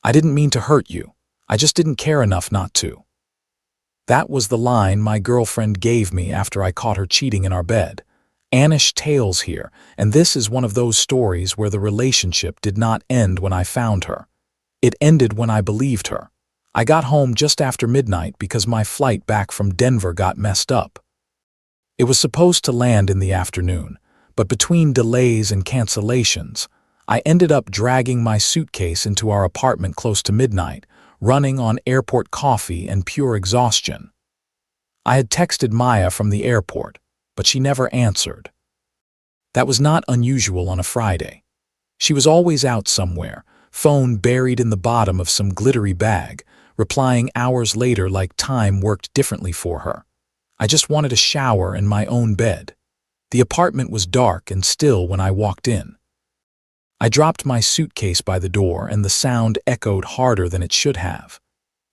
I didn't mean to hurt you. I just didn't care enough not to. That was the line my girlfriend gave me after I caught her cheating in our bed. Anish tales here, and this is one of those stories where the relationship did not end when I found her. It ended when I believed her. I got home just after midnight because my flight back from Denver got messed up. It was supposed to land in the afternoon, but between delays and cancellations, I ended up dragging my suitcase into our apartment close to midnight, running on airport coffee and pure exhaustion. I had texted Maya from the airport, but she never answered. That was not unusual on a Friday. She was always out somewhere, phone buried in the bottom of some glittery bag, replying hours later like time worked differently for her. I just wanted a shower and my own bed. The apartment was dark and still when I walked in. I dropped my suitcase by the door and the sound echoed harder than it should have.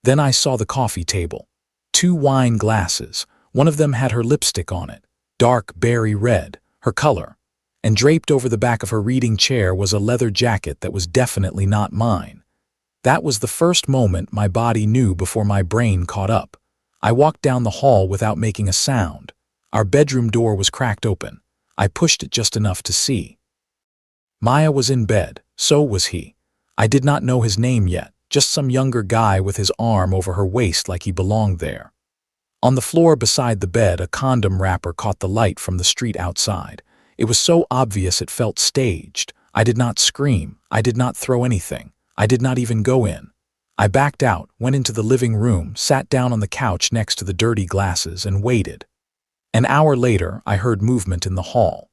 Then I saw the coffee table. 2 wine glasses. One of them had her lipstick on it, dark berry red, her color, and draped over the back of her reading chair was a leather jacket that was definitely not mine. That was the first moment my body knew before my brain caught up. I walked down the hall without making a sound. Our bedroom door was cracked open. I pushed it just enough to see. Maya was in bed, so was he. I did not know his name yet, just some younger guy with his arm over her waist like he belonged there. On the floor beside the bed, a condom wrapper caught the light from the street outside. It was so obvious it felt staged. I did not scream. I did not throw anything. I did not even go in. I backed out, went into the living room, sat down on the couch next to the dirty glasses, and waited. An hour later, I heard movement in the hall.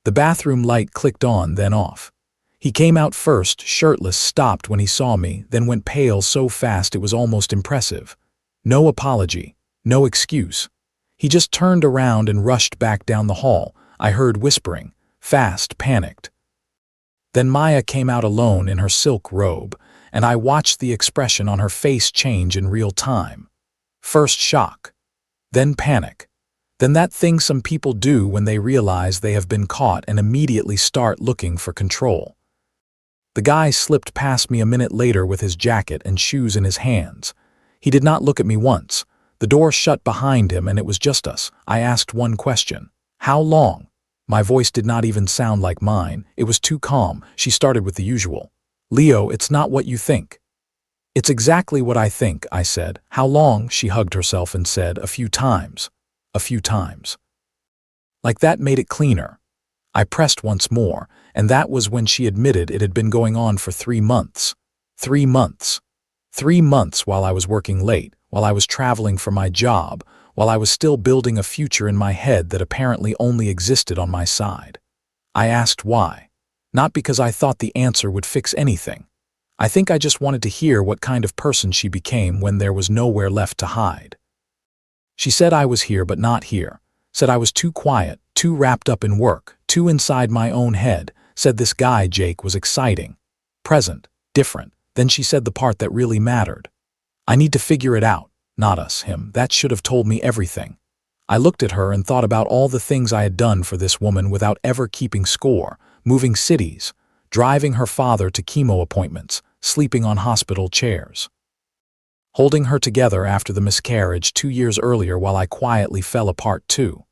The bathroom light clicked on, then off. He came out first, shirtless, stopped when he saw me, then went pale so fast it was almost impressive. No apology, no excuse. He just turned around and rushed back down the hall. I heard whispering, fast, panicked. Then Maya came out alone in her silk robe, and I watched the expression on her face change in real time. First shock, then panic, then that thing some people do when they realize they have been caught and immediately start looking for control. The guy slipped past me a minute later with his jacket and shoes in his hands. He did not look at me once. The door shut behind him and it was just us. I asked one question. How long? My voice did not even sound like mine. It was too calm. She started with the usual. Leo, it's not what you think. It's exactly what I think, I said. How long? She hugged herself and said, a few times. A few times. Like that made it cleaner. I pressed once more, and that was when she admitted it had been going on for 3 months. 3 months. 3 months while I was working late, while I was traveling for my job, while I was still building a future in my head that apparently only existed on my side. I asked why. Not because I thought the answer would fix anything. I think I just wanted to hear what kind of person she became when there was nowhere left to hide. She said I was here but not here, said I was too quiet, too wrapped up in work, too inside my own head, said this guy, Jake, was exciting, present, different. Then she said the part that really mattered. I need to figure it out, not us, him. That should have told me everything. I looked at her and thought about all the things I had done for this woman without ever keeping score, moving cities, driving her father to chemo appointments, sleeping on hospital chairs. Holding her together after the miscarriage 2 years earlier while I quietly fell apart too.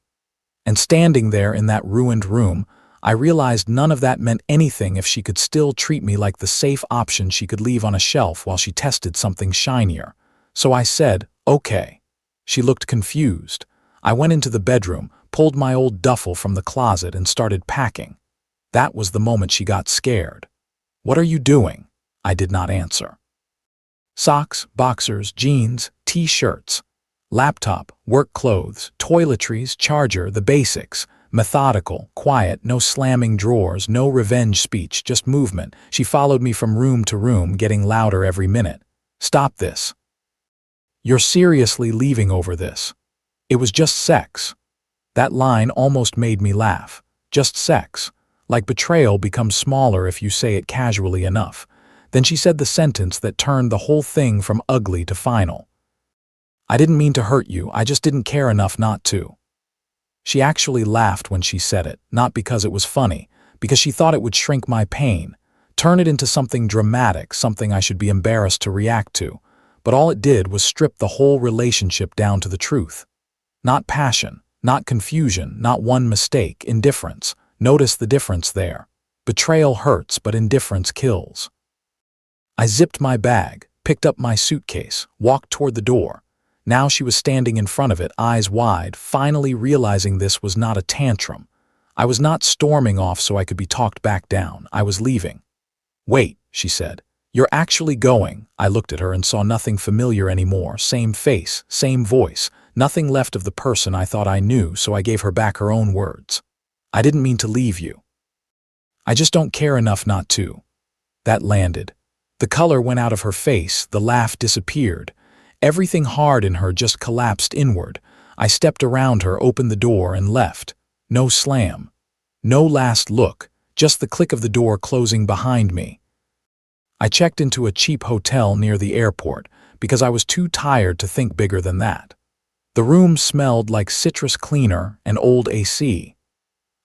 And standing there in that ruined room, I realized none of that meant anything if she could still treat me like the safe option she could leave on a shelf while she tested something shinier. So I said, okay. She looked confused. I went into the bedroom, pulled my old duffel from the closet and started packing. That was the moment she got scared. What are you doing? I did not answer. Socks, boxers, jeans, t-shirts, laptop, work clothes, toiletries, charger, the basics, methodical, quiet, no slamming drawers, no revenge speech, just movement. She followed me from room to room, getting louder every minute. Stop this. You're seriously leaving over this. It was just sex. That line almost made me laugh. Just sex. Like betrayal becomes smaller if you say it casually enough. Then she said the sentence that turned the whole thing from ugly to final. I didn't mean to hurt you, I just didn't care enough not to. She actually laughed when she said it, not because it was funny, because she thought it would shrink my pain, turn it into something dramatic, something I should be embarrassed to react to. But all it did was strip the whole relationship down to the truth. Not passion, not confusion, not one mistake, indifference. Notice the difference there. Betrayal hurts, but indifference kills. I zipped my bag, picked up my suitcase, walked toward the door. Now she was standing in front of it, eyes wide, finally realizing this was not a tantrum. I was not storming off so I could be talked back down. I was leaving. "Wait," she said. "You're actually going?" I looked at her and saw nothing familiar anymore. Same face, same voice, nothing left of the person I thought I knew, so I gave her back her own words. "I didn't mean to leave you. I just don't care enough not to." That landed. The color went out of her face, the laugh disappeared. Everything hard in her just collapsed inward. I stepped around her, opened the door, and left. No slam. No last look, just the click of the door closing behind me. I checked into a cheap hotel near the airport because I was too tired to think bigger than that. The room smelled like citrus cleaner and old AC.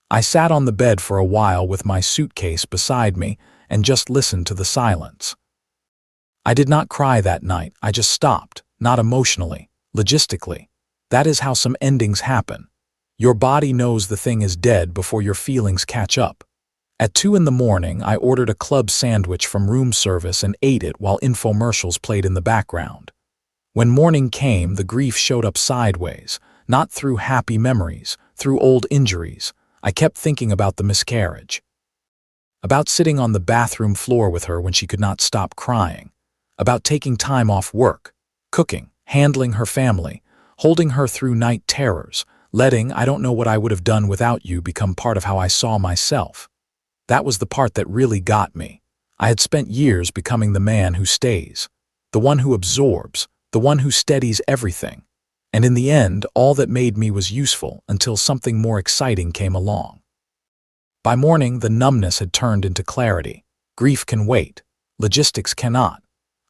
I sat on the bed for a while with my suitcase beside me and just listened to the silence. I did not cry that night. I just stopped, not emotionally, logistically. That is how some endings happen. Your body knows the thing is dead before your feelings catch up. At 2 in the morning, I ordered a club sandwich from room service and ate it while infomercials played in the background. When morning came, the grief showed up sideways, not through happy memories, through old injuries. I kept thinking about the miscarriage. About sitting on the bathroom floor with her when she could not stop crying. About taking time off work, cooking, handling her family, holding her through night terrors, letting "I don't know what I would have done without you" become part of how I saw myself. That was the part that really got me. I had spent years becoming the man who stays, the one who absorbs, the one who steadies everything. And in the end, all that made me was useful until something more exciting came along. By morning, the numbness had turned into clarity. Grief can wait. Logistics cannot.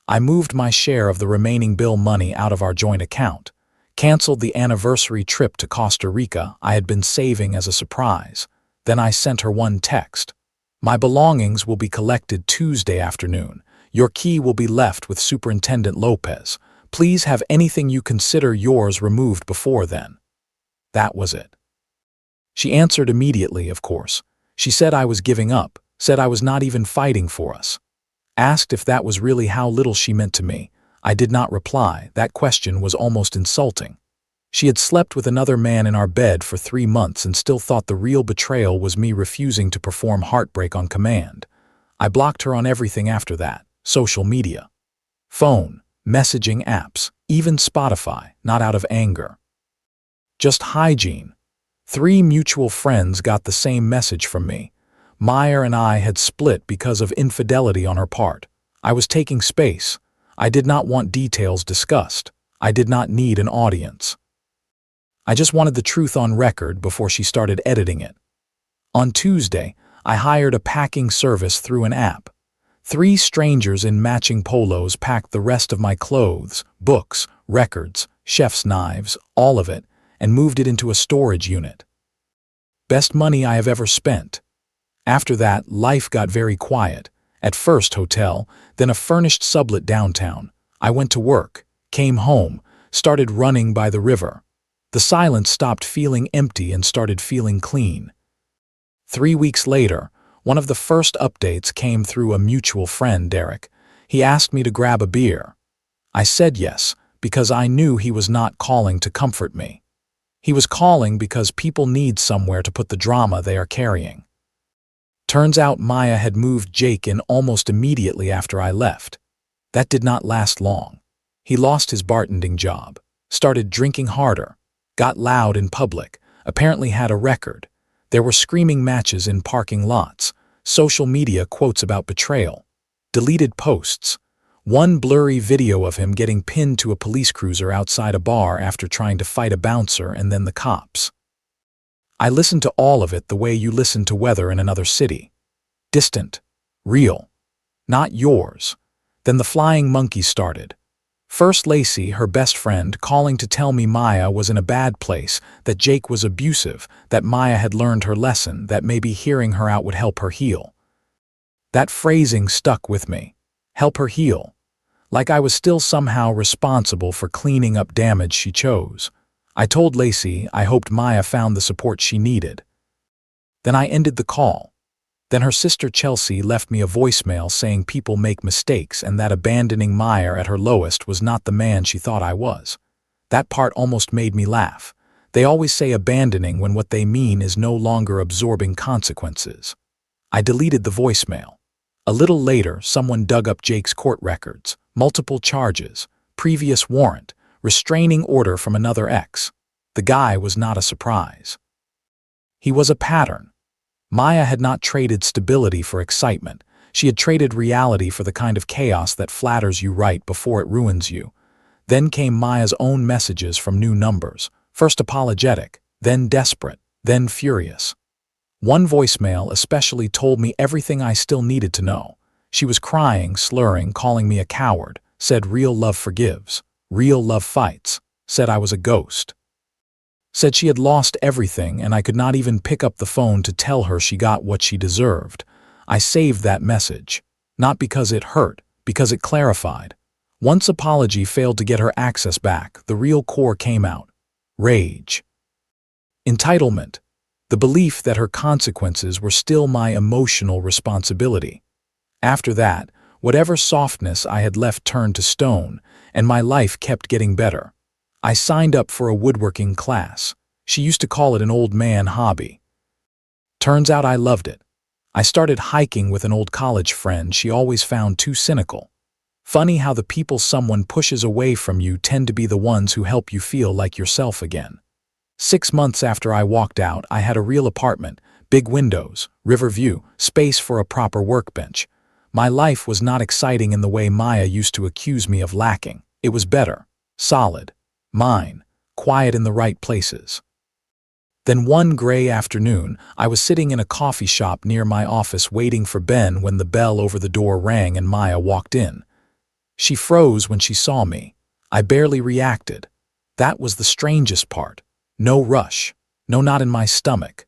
I moved my share of the remaining bill money out of our joint account, canceled the anniversary trip to Costa Rica I had been saving as a surprise. Then I sent her one text. "My belongings will be collected Tuesday afternoon. Your key will be left with Superintendent Lopez. Please have anything you consider yours removed before then." That was it. She answered immediately, of course. She said I was giving up, said I was not even fighting for us. Asked if that was really how little she meant to me. I did not reply. That question was almost insulting. She had slept with another man in our bed for 3 months and still thought the real betrayal was me refusing to perform heartbreak on command. I blocked her on everything after that. Social media, phone, messaging apps, even Spotify, not out of anger. Just hygiene. 3 mutual friends got the same message from me. Meyer and I had split because of infidelity on her part. I was taking space. I did not want details discussed. I did not need an audience. I just wanted the truth on record before she started editing it. On Tuesday, I hired a packing service through an app. 3 strangers in matching polos packed the rest of my clothes, books, records, chef's knives, all of it, and moved it into a storage unit. Best money I have ever spent. After that, life got very quiet. At first hotel, then a furnished sublet downtown. I went to work, came home, started running by the river. The silence stopped feeling empty and started feeling clean. 3 weeks later, one of the first updates came through a mutual friend, Derek. He asked me to grab a beer. I said yes, because I knew he was not calling to comfort me. He was calling because people need somewhere to put the drama they are carrying. Turns out Maya had moved Jake in almost immediately after I left. That did not last long. He lost his bartending job, started drinking harder, got loud in public, apparently had a record. There were screaming matches in parking lots, social media quotes about betrayal, deleted posts, one blurry video of him getting pinned to a police cruiser outside a bar after trying to fight a bouncer and then the cops. I listened to all of it the way you listen to weather in another city. Distant, real, not yours. Then the flying monkeys started. First Lacey, her best friend, calling to tell me Maya was in a bad place, that Jake was abusive, that Maya had learned her lesson, that maybe hearing her out would help her heal. That phrasing stuck with me. Help her heal. Like I was still somehow responsible for cleaning up damage she chose. I told Lacey I hoped Maya found the support she needed. Then I ended the call. Then her sister Chelsea left me a voicemail saying people make mistakes and that abandoning Maya at her lowest was not the man she thought I was. That part almost made me laugh. They always say abandoning when what they mean is no longer absorbing consequences. I deleted the voicemail. A little later, someone dug up Jake's court records, multiple charges, previous warrant, restraining order from another ex. The guy was not a surprise. He was a pattern. Maya had not traded stability for excitement. She had traded reality for the kind of chaos that flatters you right before it ruins you. Then came Maya's own messages from new numbers, first apologetic, then desperate, then furious. One voicemail especially told me everything I still needed to know. She was crying, slurring, calling me a coward, said real love forgives, real love fights, said I was a ghost. Said she had lost everything and I could not even pick up the phone to tell her she got what she deserved. I saved that message. Not because it hurt, because it clarified. Once apology failed to get her access back, the real core came out. Rage. Entitlement. The belief that her consequences were still my emotional responsibility. After that, whatever softness I had left turned to stone, and my life kept getting better. I signed up for a woodworking class. She used to call it an old man hobby. Turns out I loved it. I started hiking with an old college friend she always found too cynical. Funny how the people someone pushes away from you tend to be the ones who help you feel like yourself again. 6 months after I walked out, I had a real apartment, big windows, river view, space for a proper workbench. My life was not exciting in the way Maya used to accuse me of lacking. It was better, solid, mine, quiet in the right places. Then one gray afternoon, I was sitting in a coffee shop near my office waiting for Ben when the bell over the door rang and Maya walked in. She froze when she saw me. I barely reacted. That was the strangest part. No rush. No knot in my stomach.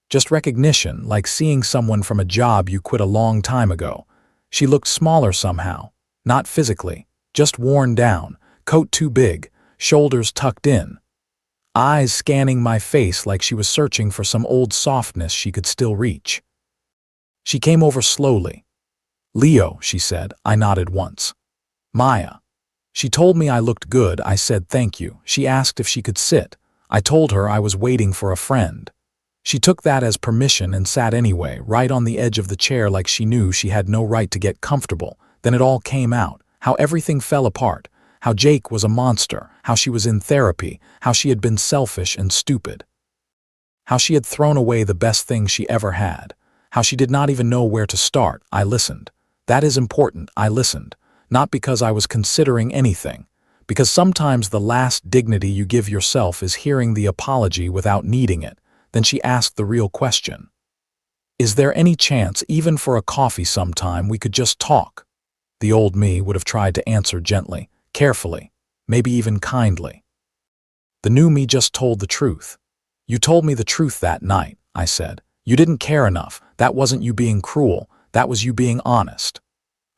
Just recognition, like seeing someone from a job you quit a long time ago. She looked smaller somehow. Not physically. Just worn down. Coat too big. Shoulders tucked in. Eyes scanning my face like she was searching for some old softness she could still reach. She came over slowly. "Leo," she said. I nodded once. "Maya." She told me I looked good. I said thank you. She asked if she could sit. I told her I was waiting for a friend. She took that as permission and sat anyway, right on the edge of the chair like she knew she had no right to get comfortable. Then it all came out, how everything fell apart, how Jake was a monster, how she was in therapy, how she had been selfish and stupid. How she had thrown away the best thing she ever had, how she did not even know where to start. I listened. That is important, I listened. Not because I was considering anything, because sometimes the last dignity you give yourself is hearing the apology without needing it. Then she asked the real question. "Is there any chance, even for a coffee sometime, we could just talk?" The old me would have tried to answer gently, carefully, maybe even kindly. The new me just told the truth. "You told me the truth that night," I said. "You didn't care enough. That wasn't you being cruel. That was you being honest."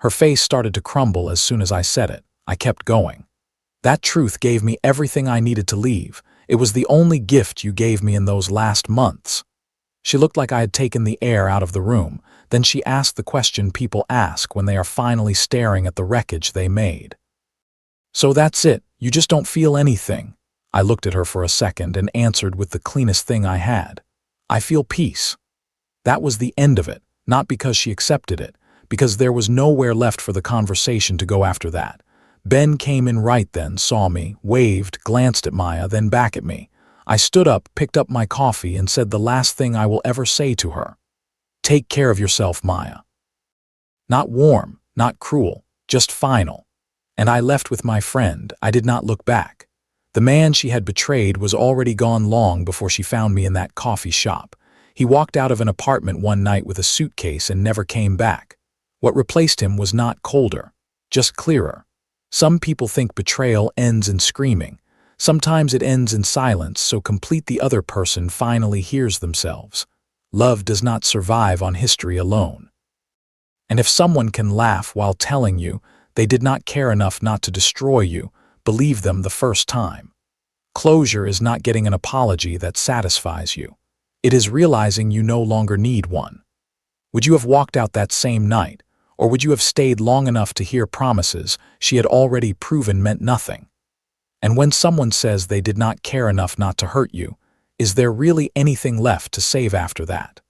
Her face started to crumble as soon as I said it. I kept going. "That truth gave me everything I needed to leave. It was the only gift you gave me in those last months." She looked like I had taken the air out of the room. Then she asked the question people ask when they are finally staring at the wreckage they made. "So that's it, you just don't feel anything?" I looked at her for a second and answered with the cleanest thing I had. "I feel peace." That was the end of it, not because she accepted it, because there was nowhere left for the conversation to go after that. Ben came in right then, saw me, waved, glanced at Maya, then back at me. I stood up, picked up my coffee, and said the last thing I will ever say to her. "Take care of yourself, Maya." Not warm, not cruel, just final. And I left with my friend. I did not look back. The man she had betrayed was already gone long before she found me in that coffee shop. He walked out of an apartment one night with a suitcase and never came back. What replaced him was not colder, just clearer. Some people think betrayal ends in screaming. Sometimes it ends in silence, so complete the other person finally hears themselves. Love does not survive on history alone. And if someone can laugh while telling you they did not care enough not to destroy you, believe them the first time. Closure is not getting an apology that satisfies you. It is realizing you no longer need one. Would you have walked out that same night, or would you have stayed long enough to hear promises she had already proven meant nothing? And when someone says they did not care enough not to hurt you, is there really anything left to save after that?